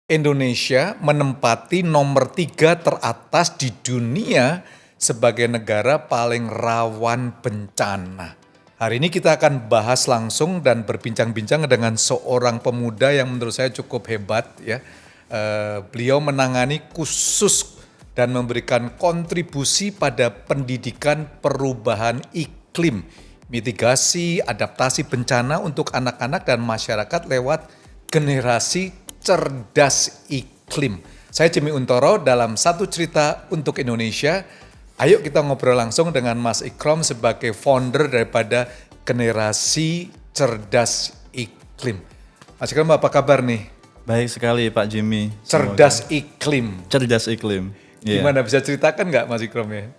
Indonesia menempati nomor 3 teratas di dunia sebagai negara paling rawan bencana. Hari ini kita akan bahas langsung dan berbincang-bincang dengan seorang pemuda yang menurut saya cukup hebat ya. Beliau menangani khusus dan memberikan kontribusi pada pendidikan perubahan iklim, mitigasi, adaptasi bencana untuk anak-anak dan masyarakat lewat generasi cerdas iklim. Saya Jimmy Untoro dalam Satu Cerita untuk Indonesia. Ayo kita ngobrol langsung dengan Mas Ikrom sebagai founder daripada generasi cerdas iklim. Mas Ikrom, apa kabar nih? Baik sekali Pak Jimmy. Cerdas iklim. Cerdas iklim. Yeah. Gimana, bisa ceritakan nggak Mas Ikrom ya?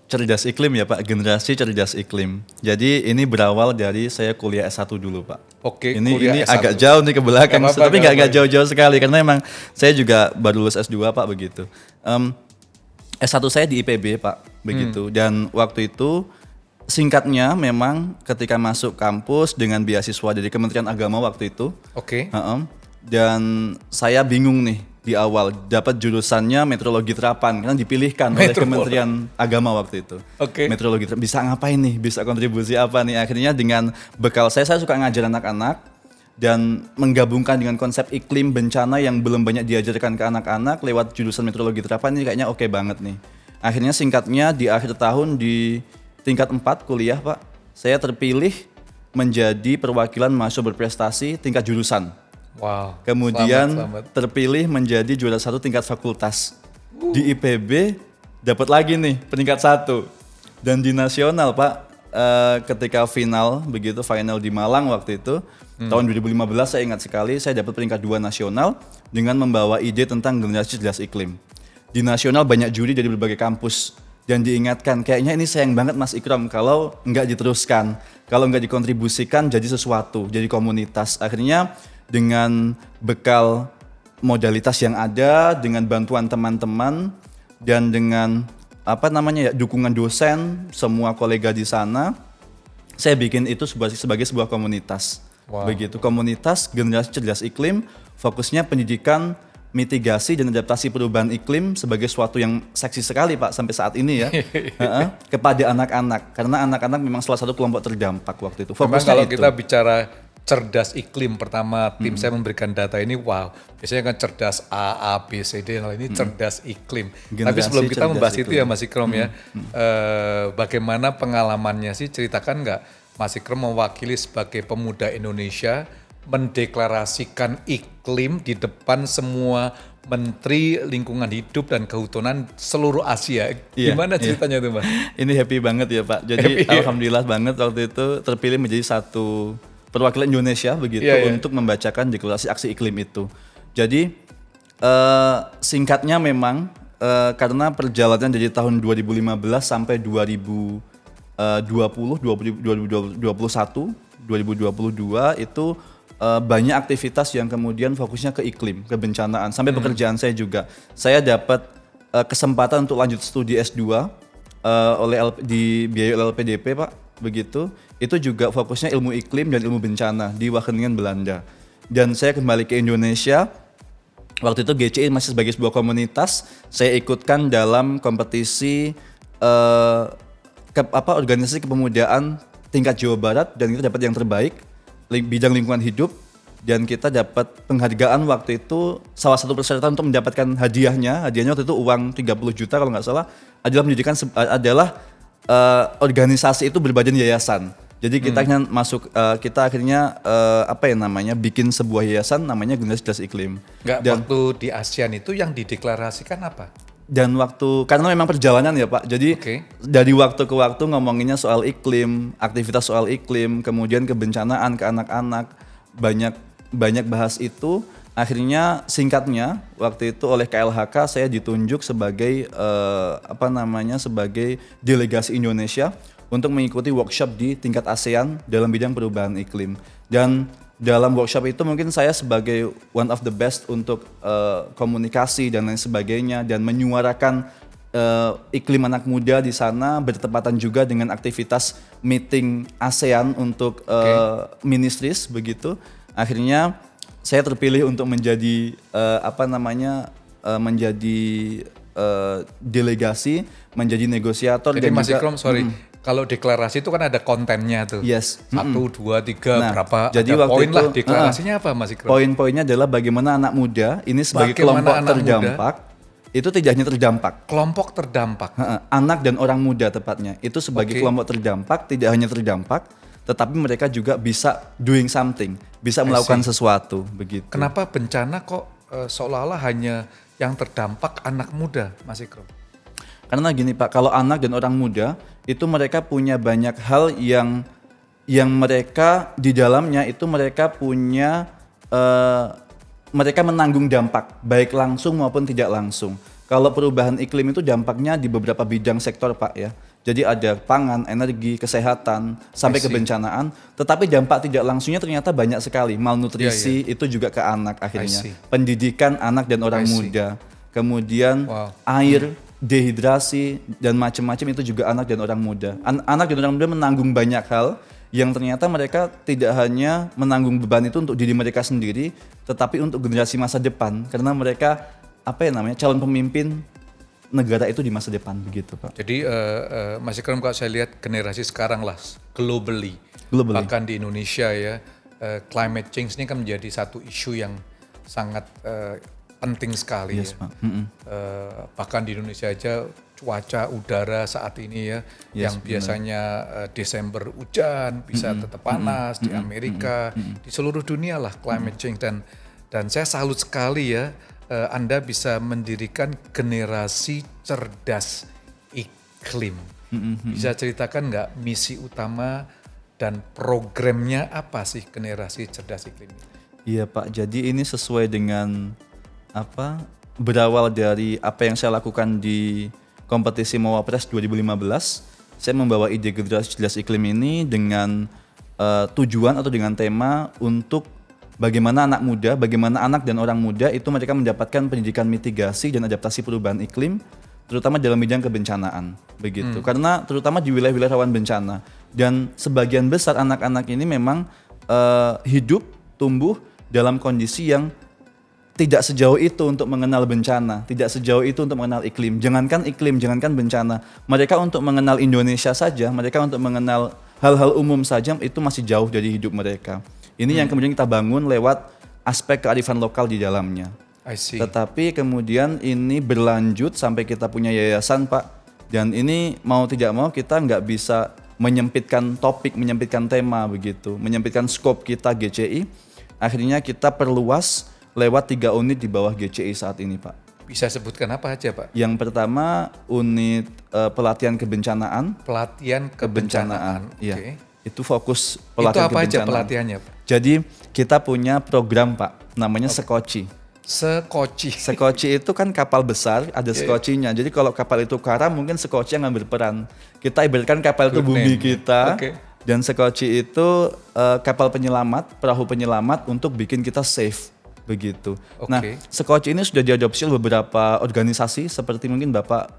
Cerdas iklim ya Pak, generasi cerdas iklim. Jadi ini berawal dari saya kuliah S1 dulu Pak. Oke, ini S1. agak jauh nih ke belakang, tapi nggak jauh-jauh sekali karena emang saya juga baru lulus S2 Pak begitu. S1 saya di IPB Pak begitu, dan waktu itu singkatnya memang ketika masuk kampus dengan beasiswa dari Kementerian Agama waktu itu. Oke. Dan saya bingung nih di awal dapat jurusannya meteorologi terapan karena dipilihkan oleh Kementerian Agama waktu itu. Oke. Meteorologi terapan, bisa ngapain nih, bisa kontribusi apa nih? Akhirnya dengan bekal saya suka ngajar anak-anak dan menggabungkan dengan konsep iklim bencana yang belum banyak diajarkan ke anak-anak lewat jurusan meteorologi terapan, ini kayaknya oke banget nih. Akhirnya singkatnya di akhir tahun di tingkat 4 kuliah Pak, saya terpilih menjadi perwakilan mahasiswa berprestasi tingkat jurusan. Wow. Kemudian selamat. terpilih menjadi juara 1 tingkat fakultas. Di IPB dapat lagi nih peringkat 1. Dan di nasional Pak, ketika final di Malang waktu itu, tahun 2015 saya ingat sekali, saya dapat peringkat 2 nasional dengan membawa ide tentang generasi cerdas iklim. Di nasional banyak juri dari berbagai kampus dan diingatkan, kayaknya ini sayang banget Mas Ikrom kalau nggak diteruskan, kalau nggak dikontribusikan jadi sesuatu, jadi komunitas. Akhirnya dengan bekal modalitas yang ada, dengan bantuan teman-teman dan dengan dukungan dosen, semua kolega di sana, saya bikin itu sebagai sebuah komunitas. Wow. Begitu, komunitas generasi cerdas iklim, fokusnya pendidikan, mitigasi dan adaptasi perubahan iklim sebagai suatu yang seksi sekali Pak sampai saat ini ya. Kepada anak-anak, karena anak-anak memang salah satu kelompok terdampak waktu itu. Memang kalau kita bicara cerdas iklim, pertama tim saya memberikan data ini, wow, biasanya kan cerdas A, B, C, D, ini cerdas iklim. Generasi tapi sebelum kita membahas iklim. itu ya Mas Ikrom ya, bagaimana pengalamannya sih, ceritakan nggak Mas Ikrom mewakili sebagai pemuda Indonesia mendeklarasikan iklim di depan semua Menteri Lingkungan Hidup dan Kehutanan seluruh Asia. Gimana ceritanya itu Mas? Ini happy banget ya Pak, jadi alhamdulillah banget waktu itu terpilih menjadi satu perwakilan Indonesia begitu untuk membacakan deklarasi aksi iklim itu. Jadi singkatnya memang karena perjalanan dari tahun 2015 sampai 2021, 2022 itu banyak aktivitas yang kemudian fokusnya ke iklim, kebencanaan, sampai pekerjaan saya juga. Saya dapat kesempatan untuk lanjut studi S2 dibiayai oleh LPDP Pak. Begitu, itu juga fokusnya ilmu iklim dan ilmu bencana di Wageningen, Belanda. Dan saya kembali ke Indonesia, waktu itu GCI masih sebagai sebuah komunitas, saya ikutkan dalam kompetisi organisasi kepemudaan tingkat Jawa Barat, dan kita dapat yang terbaik bidang lingkungan hidup, dan kita dapat penghargaan waktu itu. Salah satu persyaratan untuk mendapatkan hadiahnya waktu itu uang 30 juta kalau nggak salah, adalah organisasi itu berbadan yayasan. Jadi kita akhirnya bikin sebuah yayasan namanya Generasi Cerdas Iklim. Waktu di ASEAN itu yang dideklarasikan apa? Dan karena memang perjalanan ya Pak, jadi dari waktu ke waktu ngomonginnya soal iklim, aktivitas soal iklim, kemudian kebencanaan ke anak-anak, banyak bahas itu. Akhirnya singkatnya waktu itu oleh KLHK saya ditunjuk sebagai sebagai delegasi Indonesia untuk mengikuti workshop di tingkat ASEAN dalam bidang perubahan iklim. Dan dalam workshop itu mungkin saya sebagai one of the best untuk komunikasi dan lain sebagainya, dan menyuarakan iklim anak muda di sana, bertepatan juga dengan aktivitas meeting ASEAN untuk ministries begitu. Akhirnya saya terpilih untuk menjadi menjadi delegasi, menjadi negosiator. Jadi dan Mas juga Ikram, sorry, kalau deklarasi itu kan ada kontennya tuh. yes. 1, 2, 3, Nah, berapa, jadi ada waktu poin lah. itu, Deklarasinya apa Mas Ikram? Poin-poinnya adalah bagaimana anak muda ini sebagai Bagaimana kelompok anak terdampak, itu tidak hanya terdampak. Kelompok terdampak. Anak dan orang muda tepatnya, itu sebagai Oke. kelompok terdampak, tidak hanya terdampak, tetapi mereka juga bisa doing something, bisa melakukan sesuatu, begitu. Kenapa bencana kok seolah-olah hanya yang terdampak anak muda, Mas Ikram? Karena gini Pak, kalau anak dan orang muda, itu mereka punya banyak hal yang mereka di dalamnya itu mereka punya mereka menanggung dampak baik langsung maupun tidak langsung. Kalau perubahan iklim itu dampaknya di beberapa bidang sektor Pak ya. Jadi ada pangan, energi, kesehatan, sampai kebencanaan. Tetapi dampak tidak langsungnya ternyata banyak sekali. Malnutrisi itu juga ke anak akhirnya. Pendidikan anak dan orang muda. Kemudian air, dehidrasi dan macam-macam itu juga anak dan orang muda. Anak dan orang muda menanggung banyak hal yang ternyata mereka tidak hanya menanggung beban itu untuk diri mereka sendiri, tetapi untuk generasi masa depan, karena mereka calon pemimpin negara itu di masa depan, begitu Pak. Jadi Mas Ikram, kalau saya lihat generasi sekarang lah globally. Bahkan di Indonesia ya, climate change ini kan menjadi satu isu yang sangat penting sekali ya. Pak. Bahkan di Indonesia aja cuaca udara saat ini ya, yang biasanya Desember hujan bisa tetap panas di Amerika, di seluruh dunia lah climate change, dan saya salut sekali ya, Anda bisa mendirikan generasi cerdas iklim. Bisa ceritakan nggak misi utama dan programnya apa sih generasi cerdas iklim ini? Iya Pak, jadi ini sesuai dengan berawal dari apa yang saya lakukan di kompetisi Mawapres 2015. Saya membawa ide generasi cerdas iklim ini dengan tujuan atau dengan tema untuk bagaimana anak dan orang muda itu mereka mendapatkan pendidikan mitigasi dan adaptasi perubahan iklim, terutama dalam bidang kebencanaan, begitu. Karena terutama di wilayah-wilayah rawan bencana, dan sebagian besar anak-anak ini memang hidup, tumbuh dalam kondisi yang tidak sejauh itu untuk mengenal bencana, tidak sejauh itu untuk mengenal iklim, jangankan bencana. Mereka untuk mengenal Indonesia saja, mereka untuk mengenal hal-hal umum saja itu masih jauh dari hidup mereka. Ini yang kemudian kita bangun lewat aspek kearifan lokal di dalamnya. I see. Tetapi kemudian ini berlanjut sampai kita punya yayasan Pak, dan ini mau tidak mau kita nggak bisa menyempitkan topik, menyempitkan tema begitu, menyempitkan skop kita GCI. Akhirnya kita perluas lewat 3 unit di bawah GCI saat ini Pak. Bisa sebutkan apa aja Pak? Yang pertama unit pelatihan kebencanaan. Pelatihan kebencanaan. Iya. Okay. Itu fokus pelatihan kebencanaan. Itu apa aja pelatihannya Pak? Jadi kita punya program Pak, namanya Sekoci. Sekoci itu kan kapal besar, ada sekocinya. Jadi kalau kapal itu karam, mungkin sekoci yang berperan. Kita ibaratkan kapal itu bumi kita. Dan sekoci itu kapal penyelamat, perahu penyelamat untuk bikin kita safe. Begitu. Nah, Sekoci ini sudah diadopsi oleh beberapa organisasi seperti mungkin Bapak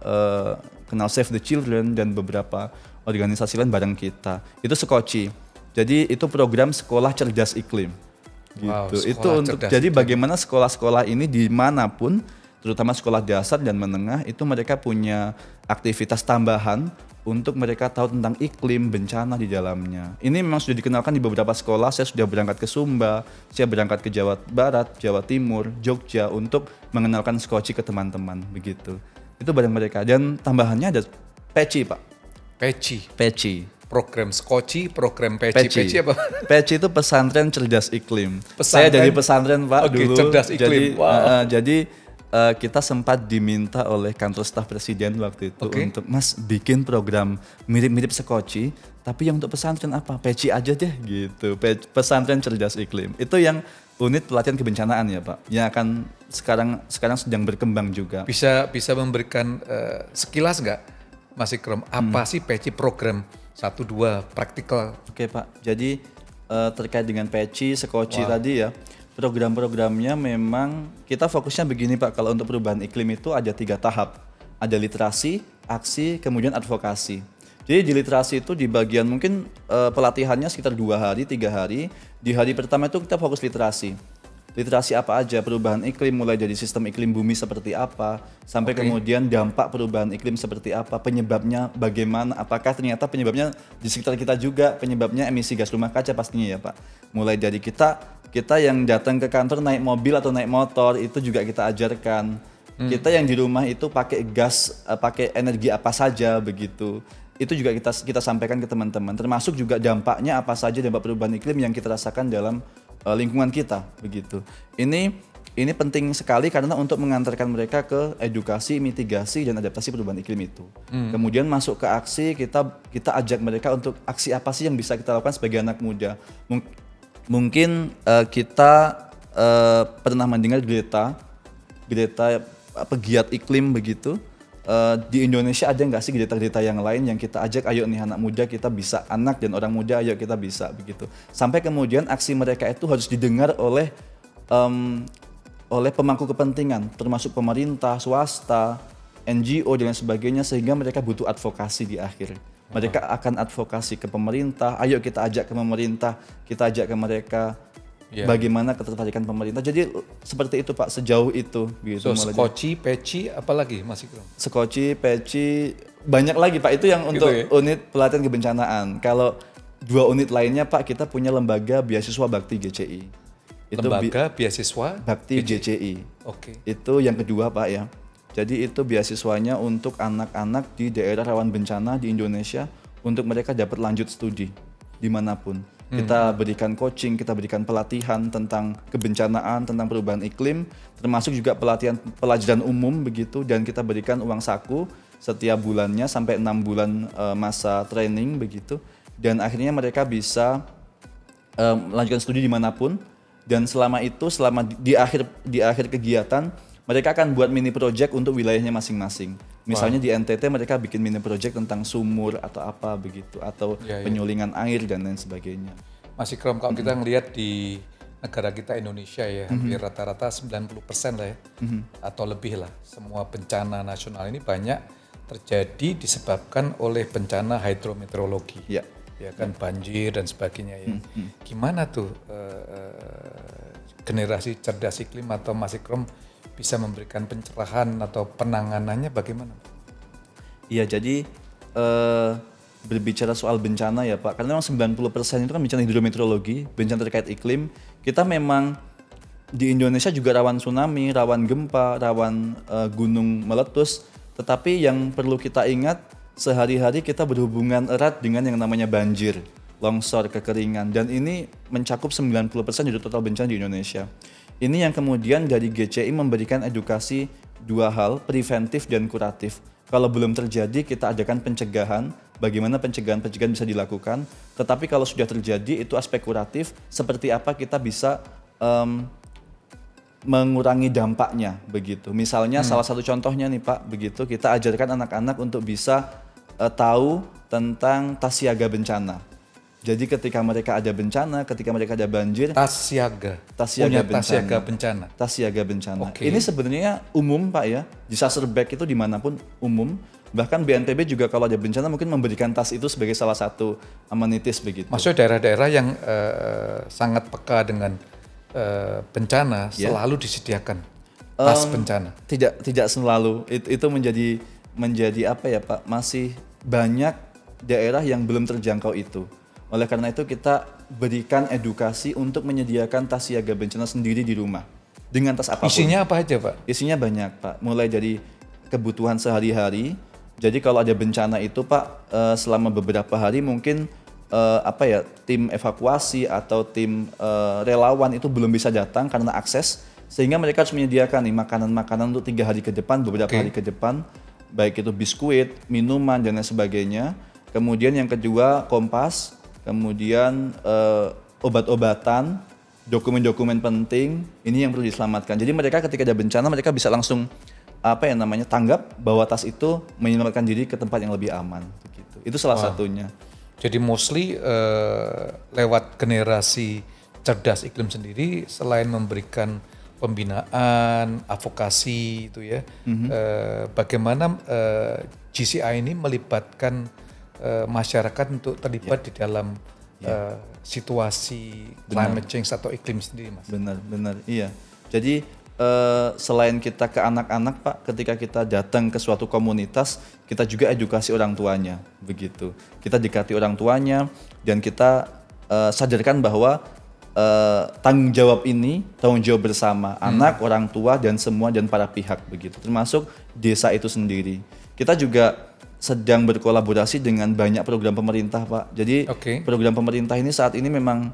kenal Save the Children dan beberapa organisasi lain bareng kita. Itu Sekoci. Jadi itu program sekolah cerdas iklim. Gitu. Wow, itu untuk jadi bagaimana sekolah-sekolah ini dimanapun, terutama sekolah dasar dan menengah, itu mereka punya aktivitas tambahan untuk mereka tahu tentang iklim, bencana di dalamnya. Ini memang sudah dikenalkan di beberapa sekolah. Saya sudah berangkat ke Sumba, saya berangkat ke Jawa Barat, Jawa Timur, Jogja untuk mengenalkan Sekoci ke teman-teman, begitu. Itu bareng mereka. Dan tambahannya ada Peci, Pak. Peci. Program Sekoci, program Peci. Peci apa? Peci itu pesantren cerdas iklim. Saya dari pesantren Pak dulu. Cerdas iklim. Jadi kita sempat diminta oleh kantor staf presiden waktu itu untuk Mas bikin program mirip-mirip Sekoci, tapi yang untuk pesantren apa? Peci aja deh gitu. Pesantren cerdas iklim. Itu yang unit pelatihan kebencanaan ya Pak. Yang akan sekarang sedang berkembang juga. Bisa memberikan sekilas nggak Mas Ikram, apa sih Peci program 1-2 praktikal? Oke Pak, jadi terkait dengan Peci, Sekoci tadi ya, program-programnya memang kita fokusnya begini Pak, kalau untuk perubahan iklim itu ada 3 tahap. Ada literasi, aksi, kemudian advokasi. Jadi di literasi itu di bagian mungkin pelatihannya sekitar 2 hari, 3 hari. Di hari pertama itu kita fokus literasi. literasi apa aja, perubahan iklim mulai dari sistem iklim bumi seperti apa, sampai kemudian dampak perubahan iklim seperti apa, penyebabnya bagaimana, apakah ternyata penyebabnya di sekitar kita juga, penyebabnya emisi gas rumah kaca pastinya ya Pak. Mulai dari kita yang datang ke kantor naik mobil atau naik motor itu juga kita ajarkan. Kita yang di rumah itu pakai gas, pakai energi apa saja begitu. Itu juga kita sampaikan ke teman-teman, termasuk juga dampaknya apa saja, dampak perubahan iklim yang kita rasakan dalam lingkungan kita begitu. Ini penting sekali karena untuk mengantarkan mereka ke edukasi, mitigasi dan adaptasi perubahan iklim itu. Kemudian masuk ke aksi, kita ajak mereka untuk aksi apa sih yang bisa kita lakukan sebagai anak muda. Mungkin kita pernah mendengar Greta pegiat iklim begitu. Di Indonesia ada nggak sih Greta yang lain yang kita ajak, ayo nih anak muda kita bisa, anak dan orang muda ayo kita bisa begitu. Sampai kemudian aksi mereka itu harus didengar oleh pemangku kepentingan, termasuk pemerintah, swasta, NGO dan lain sebagainya, sehingga mereka butuh advokasi di akhir. Mereka akan advokasi ke pemerintah, ayo kita ajak ke pemerintah, kita ajak ke mereka. Bagaimana ketertarikan pemerintah. Jadi seperti itu Pak, sejauh itu gitu. So, skoci, peci, apalagi masih kurang? Skoci, peci, banyak lagi Pak, itu yang untuk unit pelatihan kebencanaan. Kalau 2 unit lainnya Pak, kita punya lembaga beasiswa Bakti GCI. Lembaga beasiswa Bakti GCI. Oke. Itu yang kedua Pak ya. Jadi itu beasiswanya untuk anak-anak di daerah rawan bencana di Indonesia, untuk mereka dapat lanjut studi dimanapun. Kita berikan coaching, kita berikan pelatihan tentang kebencanaan, tentang perubahan iklim, termasuk juga pelatihan pelajaran umum begitu, dan kita berikan uang saku setiap bulannya sampai 6 bulan masa training begitu, dan akhirnya mereka bisa melanjutkan studi dimanapun. Dan selama di akhir kegiatan mereka akan buat mini project untuk wilayahnya masing-masing. Misalnya di NTT mereka bikin mini project tentang sumur atau apa begitu, atau penyulingan air dan lain sebagainya. Mas Ikram, kalau kita ngelihat di negara kita Indonesia ya, hampir rata-rata 90% lah ya, atau lebih lah, semua bencana nasional ini banyak terjadi disebabkan oleh bencana hidrometeorologi. Ya kan, banjir dan sebagainya ya. Gimana tuh generasi cerdas iklim atau Mas Ikram bisa memberikan pencerahan atau penanganannya bagaimana? Iya, jadi berbicara soal bencana ya Pak, karena memang 90% itu kan bencana hidrometeorologi, bencana terkait iklim. Kita memang di Indonesia juga rawan tsunami, rawan gempa, rawan gunung meletus. Tetapi yang perlu kita ingat, sehari-hari kita berhubungan erat dengan yang namanya banjir, longsor, kekeringan. Dan ini mencakup 90% dari total bencana di Indonesia. Ini yang kemudian dari GCI memberikan edukasi 2 hal, preventif dan kuratif. Kalau belum terjadi kita adakan pencegahan, bagaimana pencegahan bisa dilakukan. Tetapi kalau sudah terjadi itu aspek kuratif, seperti apa kita bisa mengurangi dampaknya begitu. Misalnya salah satu contohnya nih Pak, begitu kita ajarkan anak-anak untuk bisa tahu tentang tas siaga bencana. Jadi ketika mereka ada bencana, ketika mereka ada banjir, tas siaga bencana. Okay. Ini sebenarnya umum Pak ya, disaster bag itu dimanapun umum. Bahkan BNPB juga kalau ada bencana mungkin memberikan tas itu sebagai salah satu amenities begitu. Maksudnya daerah-daerah yang sangat peka dengan bencana selalu disediakan tas bencana. Tidak selalu. Itu menjadi apa ya Pak? Masih banyak daerah yang belum terjangkau itu. Oleh karena itu kita berikan edukasi untuk menyediakan tas siaga bencana sendiri di rumah dengan tas apapun. Isinya apa aja Pak? Isinya banyak Pak, mulai dari kebutuhan sehari-hari. Jadi kalau ada bencana itu Pak, selama beberapa hari mungkin tim evakuasi atau tim relawan itu belum bisa datang karena akses, sehingga mereka harus menyediakan nih makanan-makanan untuk 3 hari ke depan, beberapa hari ke depan, baik itu biskuit, minuman dan lain sebagainya. Kemudian yang kedua kompas, kemudian obat-obatan, dokumen-dokumen penting, ini yang perlu diselamatkan. Jadi mereka ketika ada bencana mereka bisa langsung tanggap bahwa tas itu menyelamatkan diri ke tempat yang lebih aman. Gitu. Itu salah satunya. Jadi mostly lewat generasi cerdas iklim sendiri, selain memberikan pembinaan, advokasi itu ya, bagaimana GCI ini melibatkan masyarakat untuk terlibat di dalam situasi climate change atau iklim sendiri, Mas? Benar, iya. Jadi selain kita ke anak-anak Pak, ketika kita datang ke suatu komunitas, kita juga edukasi orang tuanya, begitu. Kita dekati orang tuanya dan kita sadarkan bahwa tanggung jawab ini tanggung jawab bersama anak, orang tua dan semua dan para pihak begitu, termasuk desa itu sendiri. Kita juga sedang berkolaborasi dengan banyak program pemerintah Pak. Jadi program pemerintah ini saat ini memang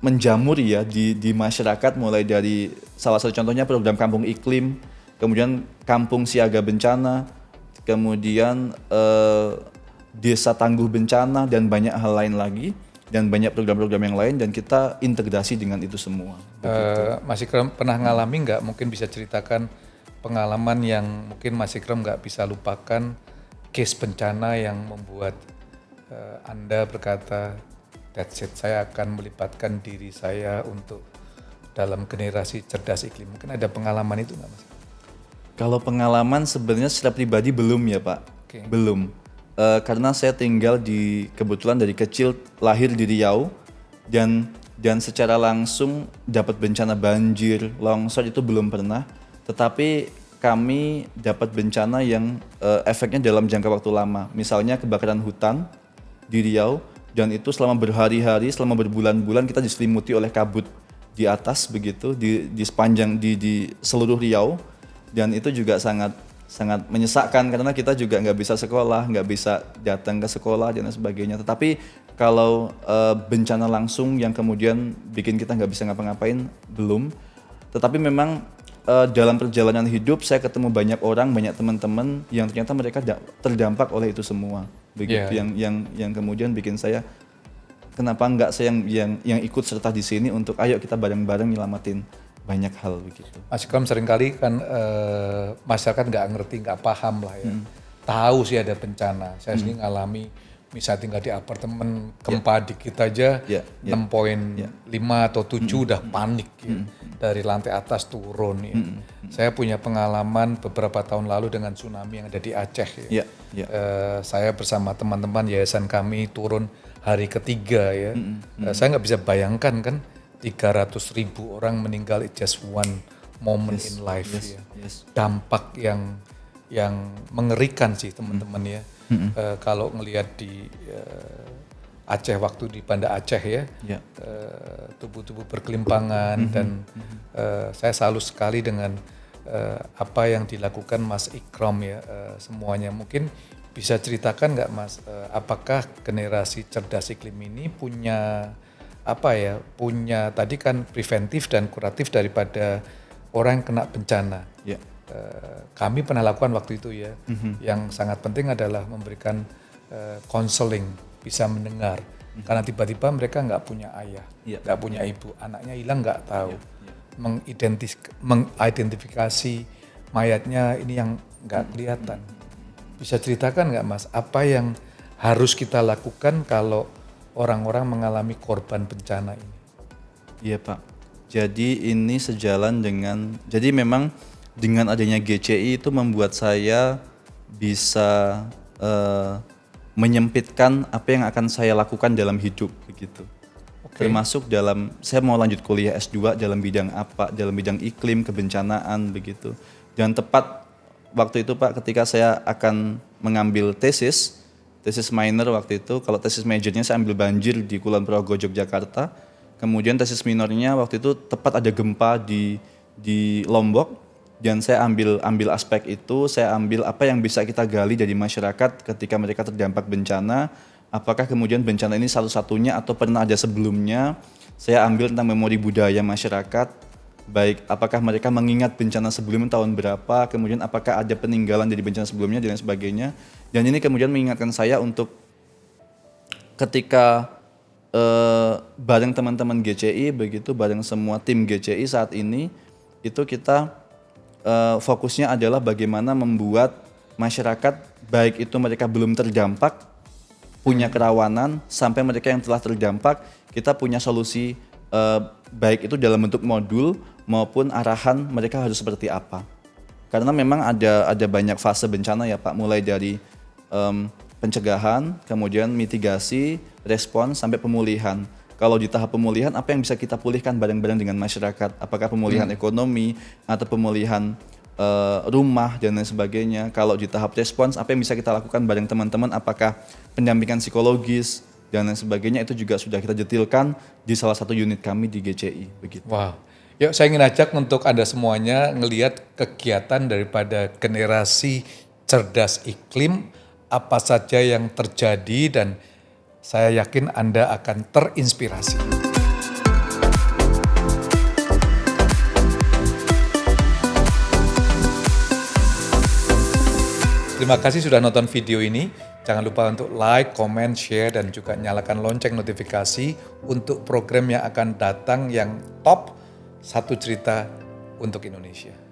menjamur ya di masyarakat, mulai dari salah satu contohnya program Kampung Iklim, kemudian Kampung Siaga Bencana, kemudian Desa Tangguh Bencana dan banyak hal lain lagi dan banyak program-program yang lain dan kita integrasi dengan itu semua. Mas Ikram pernah ngalami nggak? Mungkin bisa ceritakan pengalaman yang mungkin Mas Ikram nggak bisa lupakan, case bencana yang membuat Anda berkata, that's it, saya akan melibatkan diri saya untuk dalam generasi cerdas iklim. Mungkin ada pengalaman itu nggak Mas? Kalau pengalaman sebenarnya secara pribadi belum ya Pak, belum. Karena saya tinggal kebetulan dari kecil lahir di Riau dan secara langsung dapat bencana banjir, longsor itu belum pernah. Tetapi kami dapat bencana yang efeknya dalam jangka waktu lama. Misalnya kebakaran hutan di Riau dan itu selama berhari-hari, selama berbulan-bulan kita diselimuti oleh kabut di atas begitu di sepanjang di seluruh Riau dan itu juga sangat menyesakkan karena kita juga nggak bisa sekolah, nggak bisa datang ke sekolah dan sebagainya. Tetapi kalau bencana langsung yang kemudian bikin kita nggak bisa ngapa-ngapain belum. Tetapi memang dalam perjalanan hidup saya ketemu banyak orang, banyak teman-teman yang ternyata mereka terdampak oleh itu semua. Begitu yang kemudian bikin saya kenapa enggak saya yang ikut serta di sini untuk ayo kita bareng-bareng nyelamatin banyak hal begitu. Mas Ikram seringkali kan masyarakat nggak ngerti, nggak paham lah ya. Tahu sih ada bencana. Saya sendiri ngalami, misalnya tinggal di apartemen gempa dikit aja 6,5 atau 7 udah panik ya. Dari lantai atas turun ya. Saya punya pengalaman beberapa tahun lalu dengan tsunami yang ada di Aceh ya. Saya bersama teman-teman yayasan kami turun hari ketiga ya. Saya nggak bisa bayangkan kan 300.000 orang meninggal, it's just one moment in life ya. Dampak yang mengerikan sih teman-teman ya. Kalau ngelihat di Aceh waktu di Banda Aceh ya, tubuh-tubuh berkelimpangan dan saya salut sekali dengan apa yang dilakukan Mas Ikram ya, semuanya. Mungkin bisa ceritakan nggak Mas, apakah generasi cerdas iklim ini punya punya tadi kan preventif dan kuratif daripada orang yang kena bencana. Kami pernah lakukan waktu itu ya. Yang sangat penting adalah memberikan counseling, bisa mendengar. Karena tiba-tiba mereka nggak punya ayah, nggak punya ibu, anaknya hilang nggak tahu. Mengidentifikasi mayatnya ini yang nggak kelihatan. Bisa ceritakan nggak Mas, apa yang harus kita lakukan kalau orang-orang mengalami korban bencana ini? Iya Pak, jadi ini sejalan jadi memang dengan adanya GCI itu membuat saya bisa menyempitkan apa yang akan saya lakukan dalam hidup begitu. Termasuk saya mau lanjut kuliah S2 dalam bidang apa, dalam bidang iklim, kebencanaan begitu. Dan tepat waktu itu Pak ketika saya akan mengambil tesis minor waktu itu, kalau tesis majornya saya ambil banjir di Kulon Progo, Yogyakarta. Kemudian tesis minornya waktu itu tepat ada gempa di Lombok dan saya ambil aspek itu, saya ambil apa yang bisa kita gali dari masyarakat ketika mereka terdampak bencana. Apakah kemudian bencana ini satu-satunya atau pernah ada sebelumnya? Saya ambil tentang memori budaya masyarakat, baik apakah mereka mengingat bencana sebelumnya tahun berapa, kemudian apakah ada peninggalan dari bencana sebelumnya dan lain sebagainya. Dan ini kemudian mengingatkan saya untuk ketika bareng teman-teman GCI begitu, bareng semua tim GCI saat ini, itu kita fokusnya adalah bagaimana membuat masyarakat, baik itu mereka belum terdampak, punya kerawanan, sampai mereka yang telah terdampak, kita punya solusi baik itu dalam bentuk modul maupun arahan mereka harus seperti apa. Karena memang ada banyak fase bencana ya Pak, mulai dari pencegahan, kemudian mitigasi, respons sampai pemulihan. Kalau di tahap pemulihan, apa yang bisa kita pulihkan bareng-bareng dengan masyarakat? Apakah pemulihan ekonomi atau pemulihan rumah dan lain sebagainya? Kalau di tahap respons, apa yang bisa kita lakukan bareng teman-teman? Apakah pendampingan psikologis dan lain sebagainya? Itu juga sudah kita detilkan di salah satu unit kami di GCI. Begitu. Wow. Yuk saya ingin ajak untuk Anda semuanya ngelihat kegiatan daripada generasi cerdas iklim, apa saja yang terjadi dan saya yakin Anda akan terinspirasi. Terima kasih sudah nonton video ini. Jangan lupa untuk like, comment, share, dan juga nyalakan lonceng notifikasi untuk program yang akan datang yang top, satu cerita untuk Indonesia.